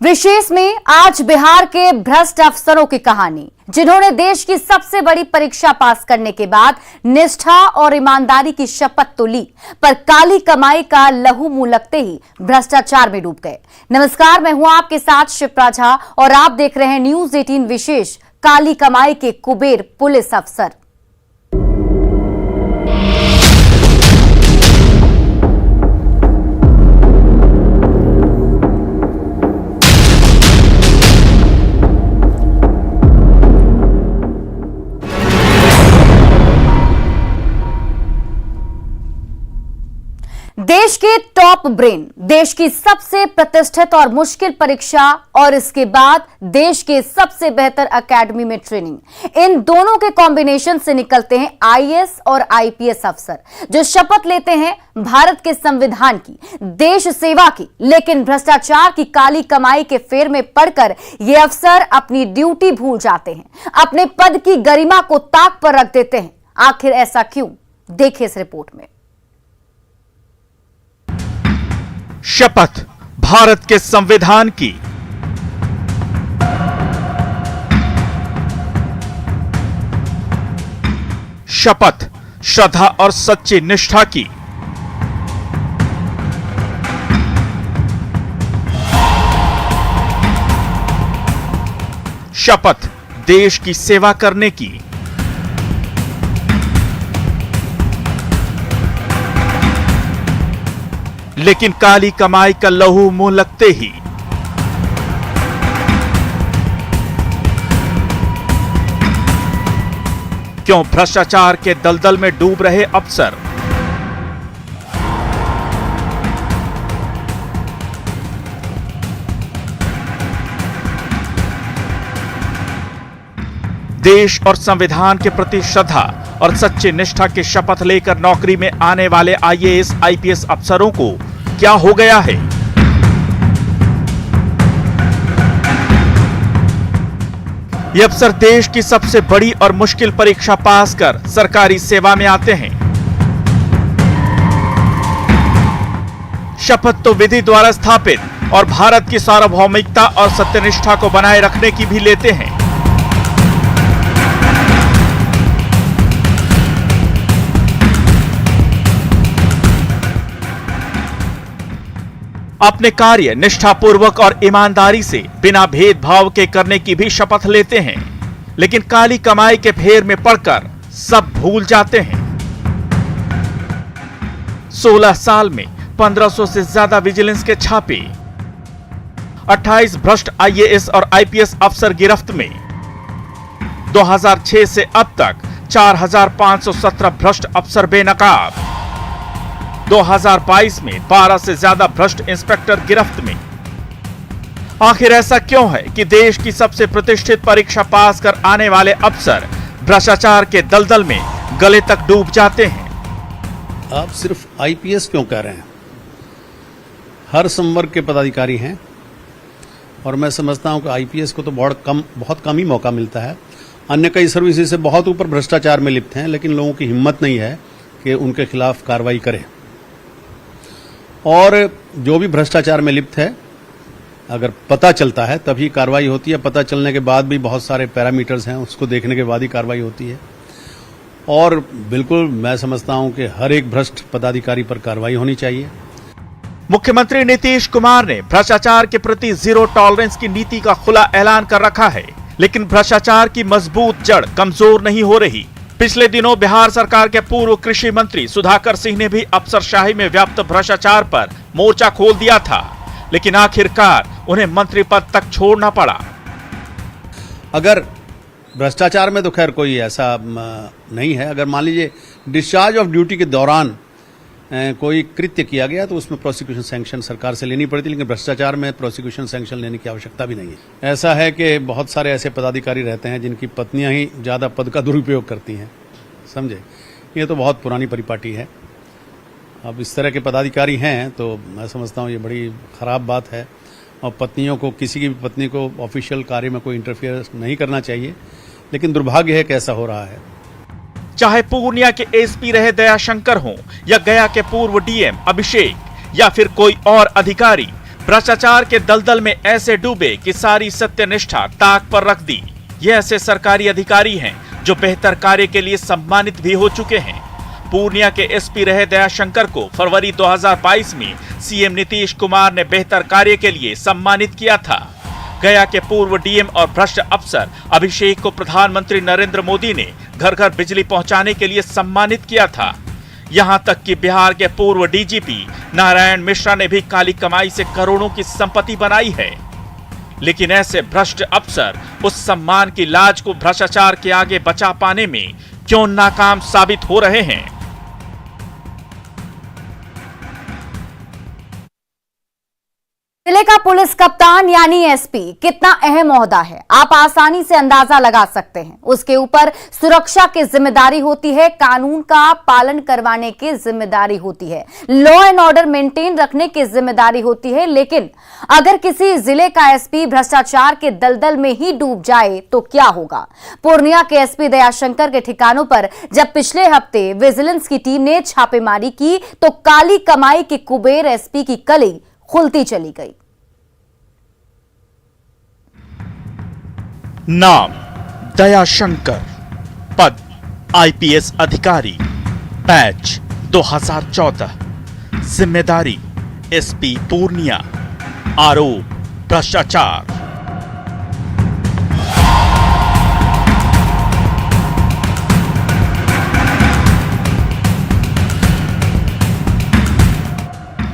विशेष में आज बिहार के भ्रष्ट अफसरों की कहानी, जिन्होंने देश की सबसे बड़ी परीक्षा पास करने के बाद निष्ठा और ईमानदारी की शपथ तो ली, पर काली कमाई का लहू मुंह लगते ही भ्रष्टाचार में डूब गए। नमस्कार, मैं हूं आपके साथ शिप्रा झा और आप देख रहे हैं न्यूज 18 विशेष। काली कमाई के कुबेर पुलिस अफसर। देश के टॉप ब्रेन, देश की सबसे प्रतिष्ठित और मुश्किल परीक्षा और इसके बाद देश के सबसे बेहतर एकेडमी में ट्रेनिंग, इन दोनों के कॉम्बिनेशन से निकलते हैं आईएएस और आईपीएस अफसर, जो शपथ लेते हैं भारत के संविधान की, देश सेवा की, लेकिन भ्रष्टाचार की काली कमाई के फेर में पड़कर ये अफसर अपनी ड्यूटी भूल जाते हैं, अपने पद की गरिमा को ताक पर रख देते हैं। आखिर ऐसा क्यों? देखिए इस रिपोर्ट में। शपथ भारत के संविधान की। शपथ श्रद्धा और सच्ची निष्ठा की। शपथ देश की सेवा करने की। लेकिन काली कमाई का लहू मुंह लगते ही क्यों भ्रष्टाचार के दलदल में डूब रहे अफसर? देश और संविधान के प्रति श्रद्धा और सच्ची निष्ठा की शपथ लेकर नौकरी में आने वाले आईएएस आईपीएस अफसरों को क्या हो गया है? ये अफसर देश की सबसे बड़ी और मुश्किल परीक्षा पास कर सरकारी सेवा में आते हैं। शपथ तो विधि द्वारा स्थापित और भारत की सार्वभौमिकता और सत्यनिष्ठा को बनाए रखने की भी लेते हैं। अपने कार्य निष्ठापूर्वक और ईमानदारी से बिना भेदभाव के करने की भी शपथ लेते हैं, लेकिन काली कमाई के फेर में पड़कर सब भूल जाते हैं। 16 साल में 1500 से ज्यादा विजिलेंस के छापे, 28 भ्रष्ट आईएएस और आईपीएस अफसर गिरफ्त में। 2006 से अब तक 4517 भ्रष्ट अफसर बेनकाब। 2022 में 12 से ज्यादा भ्रष्ट इंस्पेक्टर गिरफ्त में। आखिर ऐसा क्यों है कि देश की सबसे प्रतिष्ठित परीक्षा पास कर आने वाले अफसर भ्रष्टाचार के दलदल में गले तक डूब जाते हैं? आप सिर्फ आईपीएस क्यों कह रहे हैं? हर संवर्ग के पदाधिकारी हैं और मैं समझता हूं कि आईपीएस को तो बहुत कम ही मौका मिलता है। अन्य कई सर्विसेज से बहुत ऊपर भ्रष्टाचार में लिप्त हैं, लेकिन लोगों की हिम्मत नहीं है कि उनके खिलाफ कार्रवाई करें। और जो भी भ्रष्टाचार में लिप्त है, अगर पता चलता है तभी कार्रवाई होती है। पता चलने के बाद भी बहुत सारे पैरामीटर्स हैं, उसको देखने के बाद ही कार्रवाई होती है। और बिल्कुल मैं समझता हूं कि हर एक भ्रष्ट पदाधिकारी पर कार्रवाई होनी चाहिए। मुख्यमंत्री नीतीश कुमार ने भ्रष्टाचार के प्रति जीरो टॉलरेंस की नीति का खुला ऐलान कर रखा है, लेकिन भ्रष्टाचार की मजबूत जड़ कमजोर नहीं हो रही। पिछले दिनों बिहार सरकार के पूर्व कृषि मंत्री सुधाकर सिंह ने भी अफसरशाही में व्याप्त भ्रष्टाचार पर मोर्चा खोल दिया था, लेकिन आखिरकार उन्हें मंत्री पद तक छोड़ना पड़ा। अगर भ्रष्टाचार में तो खैर कोई ऐसा नहीं है। अगर मान लीजिए डिस्चार्ज ऑफ ड्यूटी के दौरान कोई कृत्य किया गया तो उसमें प्रोसिक्यूशन सैंक्शन सरकार से लेनी पड़ती, लेकिन भ्रष्टाचार में प्रोसिक्यूशन सैंक्शन लेने की आवश्यकता भी नहीं है। ऐसा है कि बहुत सारे ऐसे पदाधिकारी रहते हैं जिनकी पत्नियां ही ज्यादा पद का दुरुपयोग करती हैं, समझे। ये तो बहुत पुरानी परिपाटी है। अब इस तरह के पदाधिकारी हैं तो मैं समझता हूँ ये बड़ी खराब बात है, और पत्नियों को, किसी की भी पत्नी को ऑफिशियल कार्य में कोई इंटरफियर नहीं करना चाहिए, लेकिन दुर्भाग्य है कि ऐसा हो रहा है। चाहे पूर्णिया के एसपी रहे दयाशंकर हों या गया के पूर्व डीएम अभिषेक या फिर कोई और अधिकारी, भ्रष्टाचार के दलदल में ऐसे डूबे कि सारी सत्यनिष्ठा ताक पर रख दी। ये ऐसे सरकारी अधिकारी हैं जो बेहतर कार्य के लिए सम्मानित भी हो चुके हैं। पूर्णिया के एसपी रहे दयाशंकर को फरवरी 2022 में सीएम नीतीश कुमार ने बेहतर कार्य के लिए सम्मानित किया था। गया के पूर्व डीएम और भ्रष्ट अफसर अभिषेक को प्रधानमंत्री नरेंद्र मोदी ने घर घर बिजली पहुंचाने के लिए सम्मानित किया था। यहां तक कि बिहार के पूर्व डीजीपी नारायण मिश्रा ने भी काली कमाई से करोड़ों की संपत्ति बनाई है। लेकिन ऐसे भ्रष्ट अफसर उस सम्मान की लाज को भ्रष्टाचार के आगे बचा पाने में क्यों नाकाम साबित हो रहे हैं? जिले का पुलिस कप्तान यानी एसपी कितना अहम ओहदा है, आप आसानी से अंदाजा लगा सकते हैं। उसके ऊपर सुरक्षा की जिम्मेदारी होती है, कानून का पालन करवाने की जिम्मेदारी होती है, लॉ एंड ऑर्डर मेंटेन रखने की जिम्मेदारी होती है। लेकिन अगर किसी जिले का एसपी भ्रष्टाचार के दलदल में ही डूब जाए तो क्या होगा? पूर्णिया के एसपी दयाशंकर के ठिकानों पर जब पिछले हफ्ते विजिलेंस की टीम ने छापेमारी की तो काली कमाई के कुबेर एसपी की कली खुलती चली गई। नाम दयाशंकर, पद आईपीएस अधिकारी, बैच 2014, जिम्मेदारी एसपी पूर्णिया, आरोप भ्रष्टाचार।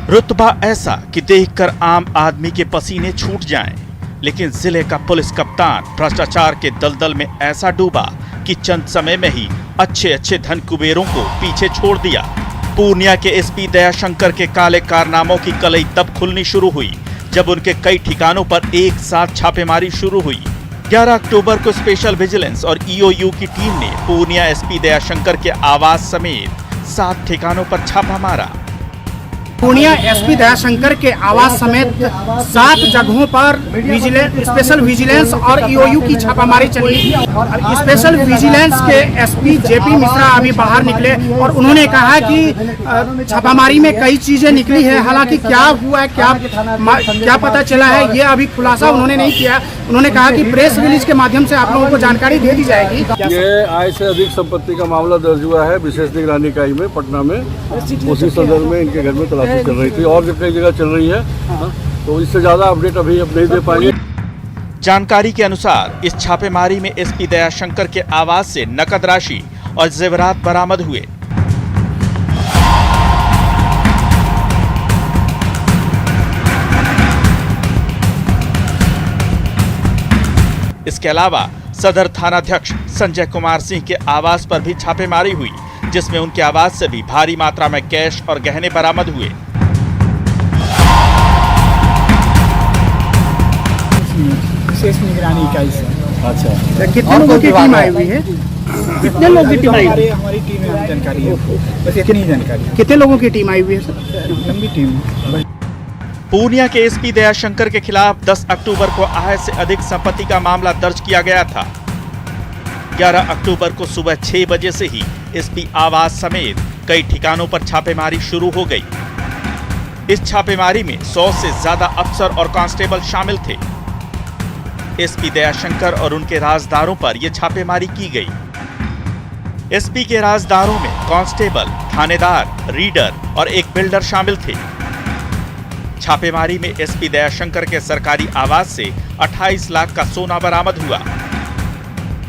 रुतबा ऐसा कि देखकर आम आदमी के पसीने छूट जाएं, लेकिन जिले का पुलिस कप्तान भ्रष्टाचार के दलदल में ऐसा डूबा कि चंद समय में ही अच्छे अच्छे धन कुबेरों को पीछे छोड़ दिया। पूर्णिया के एसपी दयाशंकर के काले कारनामों की कलई तब खुलनी शुरू हुई जब उनके कई ठिकानों पर एक साथ छापेमारी शुरू हुई। 11 अक्टूबर को स्पेशल विजिलेंस और ईओयू की टीम ने पूर्णिया एसपी दयाशंकर के आवास समेत 7 ठिकानों पर छापा मारा। पूर्णिया एसपी दयाशंकर के आवास समेत 7 जगहों पर स्पेशल विजिलेंस और ईओयू की छापामारी चली। स्पेशल विजिलेंस के एसपी जेपी मिश्रा अभी बाहर निकले और उन्होंने कहा कि छापामारी में कई चीजें निकली है। हालांकि क्या हुआ, क्या पता चला है, ये अभी खुलासा उन्होंने नहीं किया। उन्होंने कहा कि प्रेस रिलीज के माध्यम से आप लोगों को जानकारी दे दी जाएगी। ये आय से अधिक संपत्ति का मामला दर्ज हुआ है विशेष निगरानी इकाई में पटना में। उसी सदर में इनके घर में तलाशी चल रही थी और कई जगह चल रही है, तो इससे ज्यादा अपडेट अभी अब नहीं दे पाएंगे। जानकारी के अनुसार इस छापेमारी में एसपी दयाशंकर के आवास से नकद राशि और जेवरात बरामद हुए। इसके अलावा सदर थानाध्यक्ष संजय कुमार सिंह के आवास पर भी छापेमारी हुई, जिसमें उनके आवास से भी भारी मात्रा में कैश और गहने बरामद हुए। विशेष निगरानी इकाई से। अच्छा, कितने लोगों की टीम आई हुई है? कितने लोगों की टीम आई हुई है? हमारी टीम में जानकारी है, बस इतनी जानकारी। कितने लोगों की टीम आई हुई है सर? लंबी टीम। पूर्णिया के एसपी दयाशंकर के खिलाफ 10 अक्टूबर को आय से अधिक संपत्ति का मामला दर्ज किया गया था। 11 अक्टूबर को सुबह 6 बजे से ही एसपी आवास समेत कई ठिकानों पर छापेमारी शुरू हो गई। इस छापेमारी में 100 से ज्यादा अफसर और कांस्टेबल शामिल थे। एसपी दयाशंकर और उनके राजदारों पर यह छापेमारी की गई। एसपी के राजदारों में कांस्टेबल, थानेदार, रीडर और एक बिल्डर शामिल थे। छापेमारी में एसपी दयाशंकर के सरकारी आवास से 28 लाख का सोना बरामद हुआ।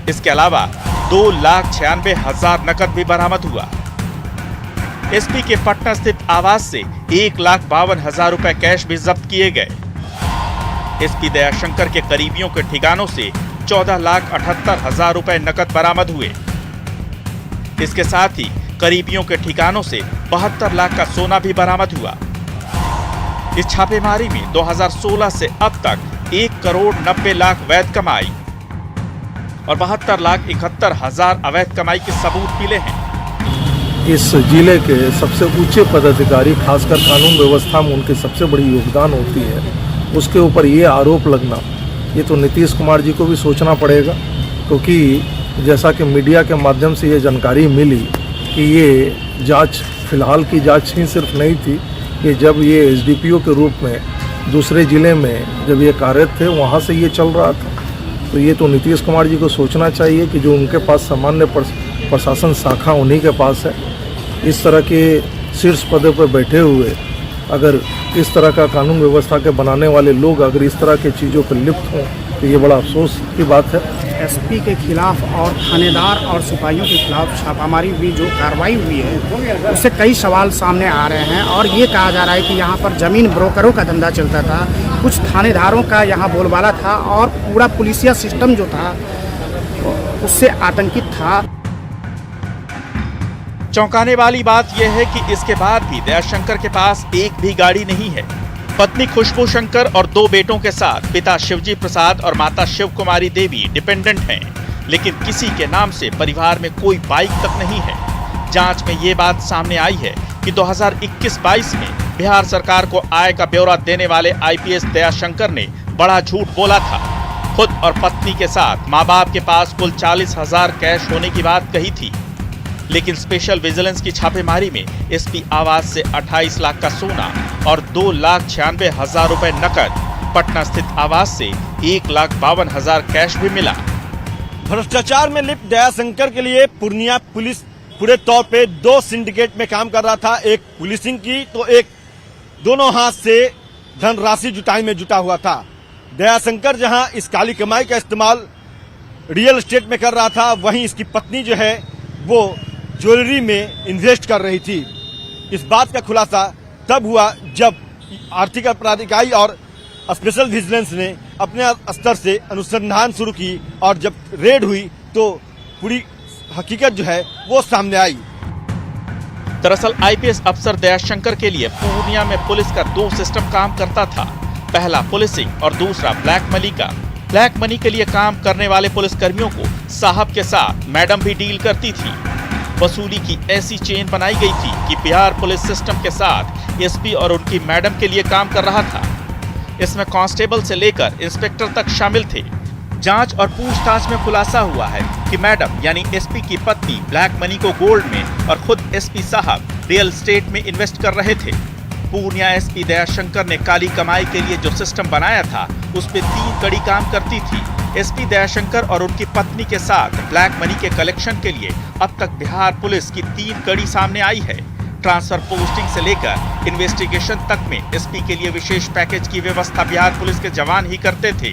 इसके अलावा 2,96,000 नकद भी बरामद हुआ। एसपी के पटना स्थित आवास से 1,52,000 रुपए कैश भी जब्त किए गए। एसपी दयाशंकर के करीबियों के ठिकानों से 14,78,000 रुपए नकद बरामद हुए। इसके साथ ही करीबियों के ठिकानों से 72 लाख का सोना भी बरामद हुआ। इस छापेमारी में 2016 से अब तक 1,90,00,000 वैध कमाई और 72,71,000 अवैध कमाई के सबूत मिले हैं। इस जिले के सबसे ऊंचे पदाधिकारी, खासकर कानून व्यवस्था में उनकी सबसे बड़ी योगदान होती है, उसके ऊपर ये आरोप लगना, ये तो नीतीश कुमार जी को भी सोचना पड़ेगा। क्योंकि जैसा कि मीडिया के माध्यम से ये जानकारी मिली कि ये जांच, फिलहाल की जांच ही सिर्फ नहीं थी, कि जब ये एसडीपीओ के रूप में दूसरे ज़िले में जब ये कार्यरत थे वहाँ से ये चल रहा था। तो ये तो नीतीश कुमार जी को सोचना चाहिए कि जो उनके पास सामान्य प्रशासन शाखा उन्हीं के पास है। इस तरह के शीर्ष पदों पर बैठे हुए अगर इस तरह का कानून व्यवस्था के बनाने वाले लोग अगर इस तरह की चीज़ों पर लिप्त हों तो ये बड़ा अफसोस की बात है। एसपी के खिलाफ और थानेदार और सिपाहियों के खिलाफ छापामारी हुई, जो कार्रवाई हुई है, उससे कई सवाल सामने आ रहे हैं। और ये कहा जा रहा है कि यहाँ पर ज़मीन ब्रोकरों का धंधा चलता था, कुछ थानेदारों का यहाँ बोलबाला था और पूरा पुलिसिया सिस्टम जो था उससे आतंकित था। चौंकाने वाली बात यह है कि इसके बाद भी दयाशंकर के पास एक भी गाड़ी नहीं है। पत्नी खुशबू शंकर और 2 बेटों के साथ पिता शिवजी प्रसाद और माता शिव कुमारी देवी डिपेंडेंट हैं, लेकिन किसी के नाम से परिवार में कोई बाइक तक नहीं है। जांच में ये बात सामने आई है कि 2021-22 में बिहार सरकार को आय का ब्यौरा देने वाले आईपीएस दयाशंकर ने बड़ा झूठ बोला था। खुद और पत्नी के साथ माँ बाप के पास कुल 40,000 कैश होने की बात कही थी, लेकिन स्पेशल विजिलेंस की छापेमारी में एसपी आवास से 28 लाख का सोना और 2,96,000 रुपए नकद, पटना स्थित आवास से 1,52,000 कैश भी मिला। भ्रष्टाचार में लिप्त दयाशंकर के लिए पूर्णिया पुलिस पूरे तौर पे 2 सिंडिकेट में काम कर रहा था। एक पुलिसिंग की तो एक दोनों हाथ से धनराशि जुटाई में जुटा हुआ था। दयाशंकर जहां इस काली कमाई का इस्तेमाल रियल एस्टेट में कर रहा था, वहीं इसकी पत्नी जो है वो ज्वेलरी में इन्वेस्ट कर रही थी। इस बात का खुलासा तब हुआ जब आर्थिक अपराध इकाई और स्पेशल विजिलेंस ने अपने स्तर से अनुसंधान शुरू की और जब रेड हुई तो पूरी हकीकत जो है वो सामने आई। दरअसल आईपीएस अफसर दयाशंकर के लिए पूर्णिया में पुलिस का 2 सिस्टम काम करता था। पहला पुलिसिंग और दूसरा ब्लैक मनी का। ब्लैक मनी के लिए काम करने वाले पुलिसकर्मियों को साहब के साथ मैडम भी डील करती थी। वसूली की ऐसी चेन बनाई गई थी कि बिहार पुलिस सिस्टम के साथ एसपी और उनकी मैडम के लिए काम कर रहा था। इसमें कांस्टेबल से लेकर इंस्पेक्टर तक शामिल थे। जांच और पूछताछ में खुलासा हुआ है कि मैडम यानी एसपी की पत्नी ब्लैक मनी को गोल्ड में और खुद एसपी साहब रियल एस्टेट में इन्वेस्ट कर रहे थे। पूर्णिया एसपी दयाशंकर ने काली कमाई के लिए जो सिस्टम बनाया था उस पे 3 कड़ी काम करती थी। एसपी दयाशंकर और उनकी पत्नी के साथ ब्लैक मनी के कलेक्शन के लिए अब तक बिहार पुलिस की 3 कड़ी सामने आई है। ट्रांसफर पोस्टिंग से लेकर इन्वेस्टिगेशन तक में एसपी के लिए विशेष पैकेज की व्यवस्था बिहार पुलिस के जवान ही करते थे।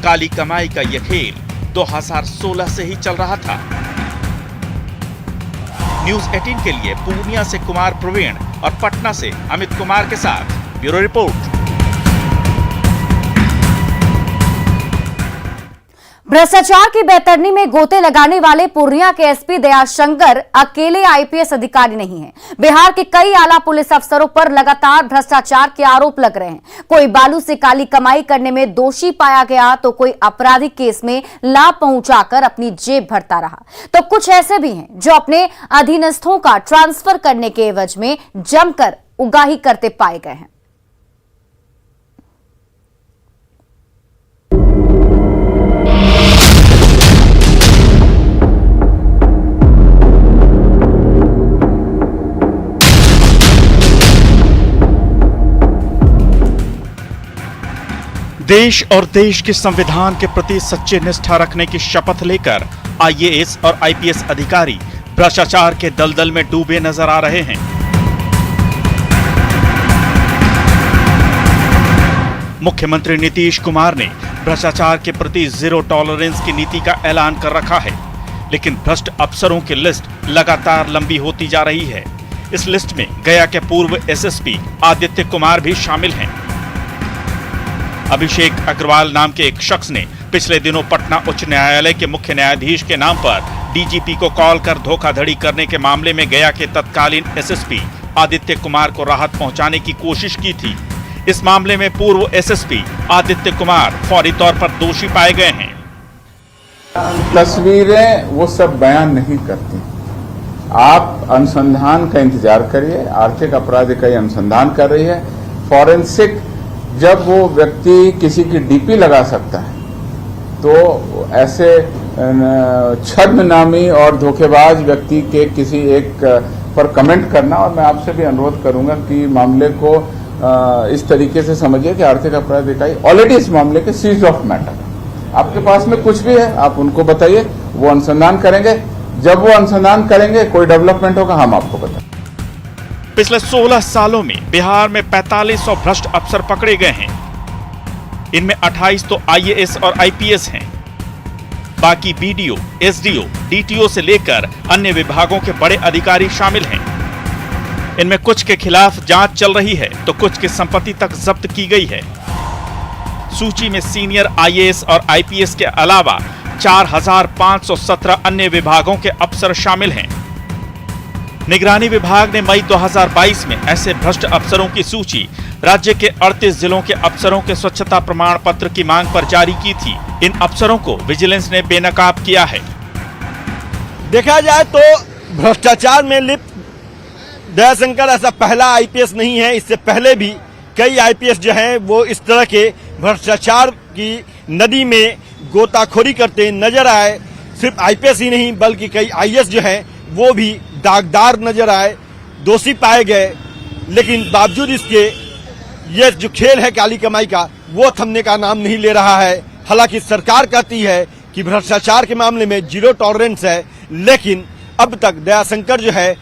काली कमाई का यह खेल 2016 से ही चल रहा था। न्यूज़ 18 के लिए पूर्णिया से कुमार प्रवीण और पटना से अमित कुमार के साथ ब्यूरो रिपोर्ट। भ्रष्टाचार की बैतरनी में गोते लगाने वाले पूर्णिया के एसपी दयाशंकर अकेले आईपीएस अधिकारी नहीं हैं। बिहार के कई आला पुलिस अफसरों पर लगातार भ्रष्टाचार के आरोप लग रहे हैं। कोई बालू से काली कमाई करने में दोषी पाया गया तो कोई आपराधिक केस में लाभ पहुंचाकर अपनी जेब भरता रहा, तो कुछ ऐसे भी हैं जो अपने अधीनस्थों का ट्रांसफर करने के एवज में जमकर उगाही करते पाए गए हैं। देश और देश के संविधान के प्रति सच्चे निष्ठा रखने की शपथ लेकर आईएएस और आईपीएस अधिकारी भ्रष्टाचार के दलदल में डूबे नजर आ रहे हैं। मुख्यमंत्री नीतीश कुमार ने भ्रष्टाचार के प्रति 0 टॉलरेंस की नीति का ऐलान कर रखा है, लेकिन भ्रष्ट अफसरों की लिस्ट लगातार लंबी होती जा रही है। इस लिस्ट में गया के पूर्व एसएसपी आदित्य कुमार भी शामिल हैं। अभिषेक अग्रवाल नाम के एक शख्स ने पिछले दिनों पटना उच्च न्यायालय के मुख्य न्यायाधीश के नाम पर डीजीपी को कॉल कर धोखाधड़ी करने के मामले में गया के तत्कालीन एसएसपी आदित्य कुमार को राहत पहुंचाने की कोशिश की थी। इस मामले में पूर्व एसएसपी आदित्य कुमार फौरी तौर पर दोषी पाए गए हैं। तस्वीरें वो सब बयान नहीं करती। आप अनुसंधान का इंतजार करिए। आर्थिक अपराध इकाई अनुसंधान कर रही है। फॉरेंसिक जब वो व्यक्ति किसी की डीपी लगा सकता है तो ऐसे छद्मनामी और धोखेबाज व्यक्ति के किसी एक पर कमेंट करना, और मैं आपसे भी अनुरोध करूंगा कि मामले को इस तरीके से समझिए कि आर्थिक अपराध इकाई ऑलरेडी इस मामले के सीज ऑफ मैटर। आपके पास में कुछ भी है आप उनको बताइए, वो अनुसंधान करेंगे। जब वो अनुसंधान करेंगे कोई डेवलपमेंट होगा हम आपको बताएंगे। पिछले 16 सालों में बिहार में 4500 भ्रष्ट अफसर पकड़े गए हैं। इनमें 28 तो आईएएस और आईपीएस हैं। बाकी बीडीओ, एसडीओ, डीटीओ से लेकर अन्य विभागों के बड़े अधिकारी शामिल हैं। इनमें कुछ के खिलाफ जांच चल रही है तो कुछ की संपत्ति तक जब्त की गई है। सूची में सीनियर आईएएस और आईपीएस के अलावा 4517 अन्य विभागों के अफसर शामिल हैं। निगरानी विभाग ने मई 2022 में ऐसे भ्रष्ट अफसरों की सूची राज्य के 38 जिलों के अफसरों के स्वच्छता प्रमाण पत्र की मांग पर जारी की थी। इन अफसरों को विजिलेंस ने बेनकाब किया है। देखा जाए तो भ्रष्टाचार में लिप्त दयाशंकर ऐसा पहला आईपीएस नहीं है। इससे पहले भी कई आईपीएस जो हैं वो इस तरह के भ्रष्टाचार की नदी में गोताखोरी करते नजर आए। सिर्फ आईपीएस ही नहीं बल्कि कई आईएएस जो हैं वो भी दागदार नजर आए, दोषी पाए गए। लेकिन बावजूद इसके ये जो खेल है काली कमाई का वो थमने का नाम नहीं ले रहा है। हालांकि सरकार कहती है कि भ्रष्टाचार के मामले में जीरो टॉलरेंस है, लेकिन अब तक दयाशंकर जो है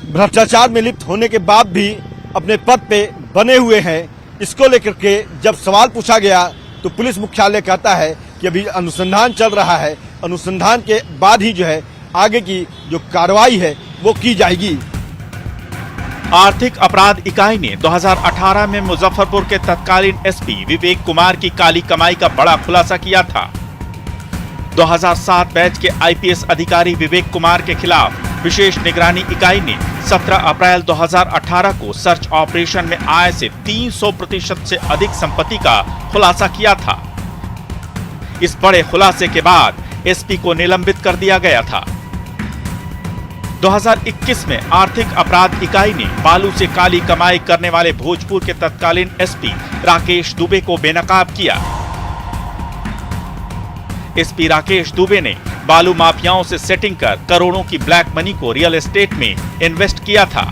भ्रष्टाचार में लिप्त होने के बाद भी अपने पद पे बने हुए हैं। इसको लेकर के जब सवाल पूछा गया तो पुलिस मुख्यालय कहता है कि अभी अनुसंधान चल रहा है, अनुसंधान के बाद ही जो है आगे की जो कार्रवाई है वो की जाएगी। आर्थिक अपराध इकाई ने 2018 में मुजफ्फरपुर के तत्कालीन एसपी विवेक कुमार की काली कमाई का बड़ा खुलासा किया था। 2007 बैच के आईपीएस अधिकारी विवेक कुमार के खिलाफ विशेष निगरानी इकाई ने 17 अप्रैल 2018 को सर्च ऑपरेशन में आय से 300% से अधिक संपत्ति का खुलासा किया था। इस बड़े खुलासे के बाद एसपी को निलंबित कर दिया गया था। 2021 में आर्थिक अपराध इकाई ने बालू से काली कमाई करने वाले भोजपुर के तत्कालीन एसपी राकेश दुबे को बेनकाब किया। एसपी राकेश दुबे ने बालू माफियाओं से सेटिंग कर करोड़ों की ब्लैक मनी को रियल एस्टेट में इन्वेस्ट किया था।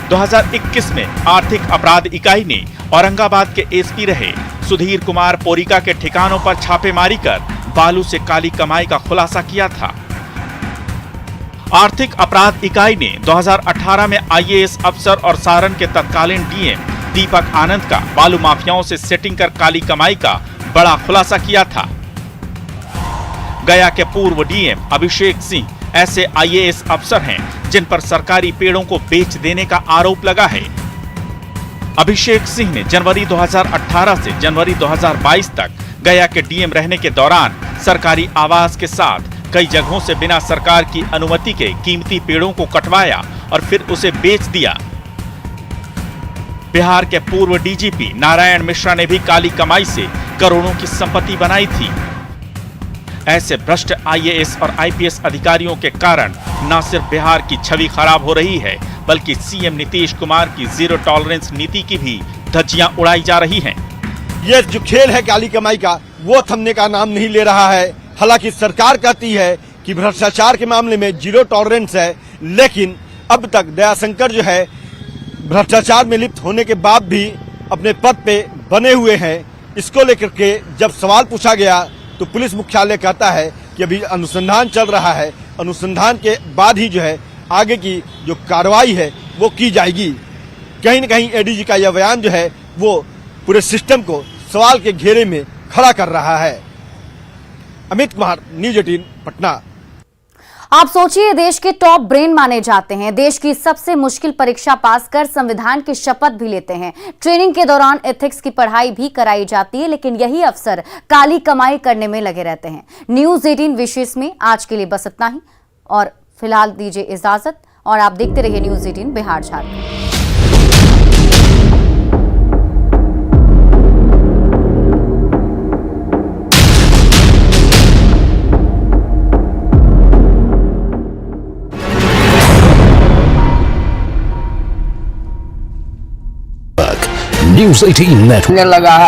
2021 में आर्थिक अपराध इकाई ने औरंगाबाद के एसपी रहे सुधीर कुमार पोरिका के ठिकानों पर छापेमारी कर बालू से काली कमाई का खुलासा किया था। आर्थिक अपराध इकाई ने 2018 में आईएएस अफसर और सारण के तत्कालीन डीएम दीपक आनंद का बालू माफियाओं से सेटिंग कर काली कमाई का बड़ा खुलासा किया था। गया के पूर्व डीएम अभिषेक सिंह ऐसे आईएएस अफसर हैं जिन पर सरकारी पेड़ों को बेच देने का आरोप लगा है। अभिषेक सिंह ने जनवरी 2018 से जनवरी 2022 तक गया के डीएम रहने के दौरान सरकारी आवास के साथ कई जगहों से बिना सरकार की अनुमति के कीमती पेड़ों को कटवाया और फिर उसे बेच दिया। बिहार के पूर्व डीजीपी नारायण मिश्रा ने भी काली कमाई से करोड़ों की संपत्ति बनाई थी। ऐसे भ्रष्ट आईएएस और आईपीएस अधिकारियों के कारण न सिर्फ बिहार की छवि खराब हो रही है बल्कि सीएम नीतीश कुमार की जीरो टॉलरेंस नीति की भी धज्जियां उड़ाई जा रही हैं। ये जो खेल है काली कमाई का वो थमने का नाम नहीं ले रहा है। हालांकि सरकार कहती है कि भ्रष्टाचार के मामले में जीरो टॉलरेंस है, लेकिन अब तक दयाशंकर जो है भ्रष्टाचार में लिप्त होने के बाद भी अपने पद पे बने हुए हैं। इसको लेकर के जब सवाल पूछा गया तो पुलिस मुख्यालय कहता है कि अभी अनुसंधान चल रहा है, अनुसंधान के बाद ही जो है आगे की जो कार्रवाई है वो की जाएगी। कहीं न कहीं एडीजी का यह बयान जो है वो पूरे सिस्टम को सवाल के घेरे में खड़ा कर रहा है। अमित कुमार, न्यूज 18 पटना। आप सोचिए, देश के टॉप ब्रेन माने जाते हैं, देश की सबसे मुश्किल परीक्षा पास कर संविधान की शपथ भी लेते हैं। ट्रेनिंग के दौरान एथिक्स की पढ़ाई भी कराई जाती है, लेकिन यही अफसर काली कमाई करने में लगे रहते हैं। न्यूज 18 विशेष में आज के लिए बस इतना ही और फिलहाल दीजिए इजाजत और आप देखते रहिए news 18 Bihar Jharkhand. News 18 network लगा है।